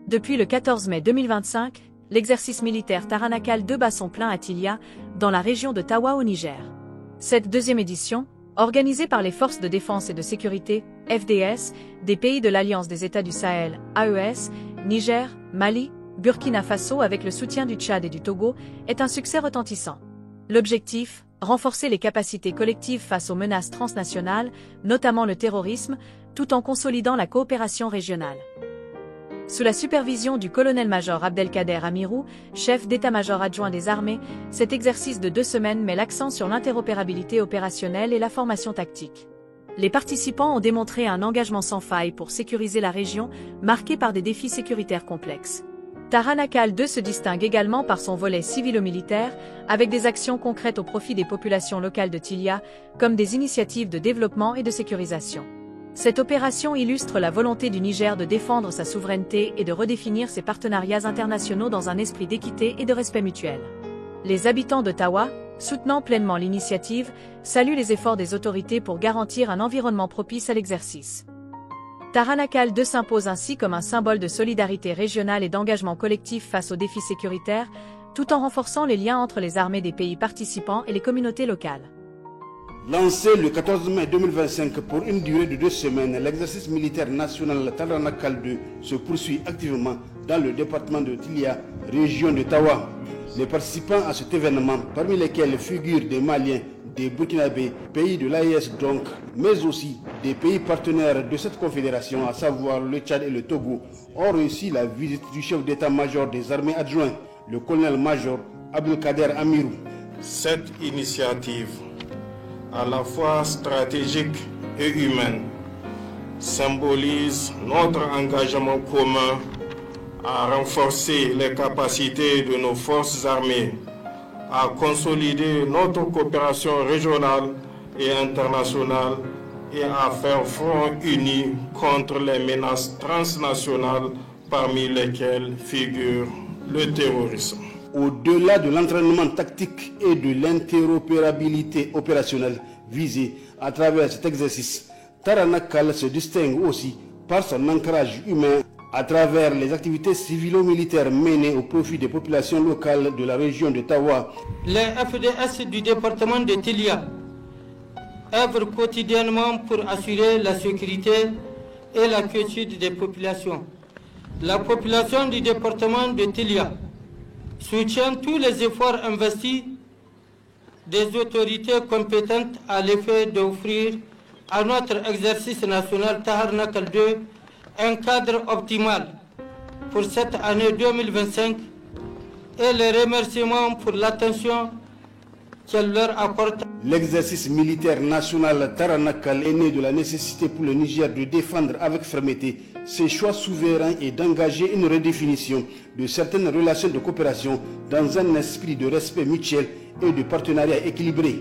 Depuis le 14 mai 2025, l'exercice militaire Taranakal 2 bat son plein à Tilia, dans la région de Tawa au Niger. Cette deuxième édition, organisée par les Forces de défense et de sécurité, FDS, des pays de l'Alliance des États du Sahel, AES, Niger, Mali, Burkina Faso avec le soutien du Tchad et du Togo, est un succès retentissant. L'objectif, renforcer les capacités collectives face aux menaces transnationales, notamment le terrorisme, tout en consolidant la coopération régionale. Sous la supervision du colonel-major Abdelkader Amirou, chef d'état-major adjoint des armées, cet exercice de 2 semaines met l'accent sur l'interopérabilité opérationnelle et la formation tactique. Les participants ont démontré un engagement sans faille pour sécuriser la région, marquée par des défis sécuritaires complexes. Taranakal 2 se distingue également par son volet civilo-militaire, avec des actions concrètes au profit des populations locales de Tilia, comme des initiatives de développement et de sécurisation. Cette opération illustre la volonté du Niger de défendre sa souveraineté et de redéfinir ses partenariats internationaux dans un esprit d'équité et de respect mutuel. Les habitants de Tawa, soutenant pleinement l'initiative, saluent les efforts des autorités pour garantir un environnement propice à l'exercice. Taranakal 2 s'impose ainsi comme un symbole de solidarité régionale et d'engagement collectif face aux défis sécuritaires, tout en renforçant les liens entre les armées des pays participants et les communautés locales. Lancé le 14 mai 2025 pour une durée de 2 semaines, l'exercice militaire national Taranakal 2 se poursuit activement dans le département de Tilia, région de Tawa. Les participants à cet événement, parmi lesquels figurent des Maliens, des Burkinabés, pays de l'AES donc, mais aussi des pays partenaires de cette confédération, à savoir le Tchad et le Togo, ont réussi la visite du chef d'état-major des armées adjoints, le colonel-major Abdelkader Amirou. Cette initiative, à la fois stratégique et humaine, symbolise notre engagement commun à renforcer les capacités de nos forces armées, à consolider notre coopération régionale et internationale et à faire front uni contre les menaces transnationales parmi lesquelles figure le terrorisme. Au-delà de l'entraînement tactique et de l'interopérabilité opérationnelle visée à travers cet exercice, Taranakal se distingue aussi par son ancrage humain à travers les activités civilo-militaires menées au profit des populations locales de la région de Tawa. Les FDS du département de Tilia œuvrent quotidiennement pour assurer la sécurité et la quiétude des populations. La population du département de Tilia soutient tous les efforts investis des autorités compétentes à l'effet d'offrir à notre exercice national Taranakal 2 un cadre optimal pour cette année 2025 et les remerciements pour l'attention qu'elle leur apporte. L'exercice militaire national Taranakal est né de la nécessité pour le Niger de défendre avec fermeté ses choix souverains et d'engager une redéfinition de certaines relations de coopération dans un esprit de respect mutuel et de partenariat équilibré.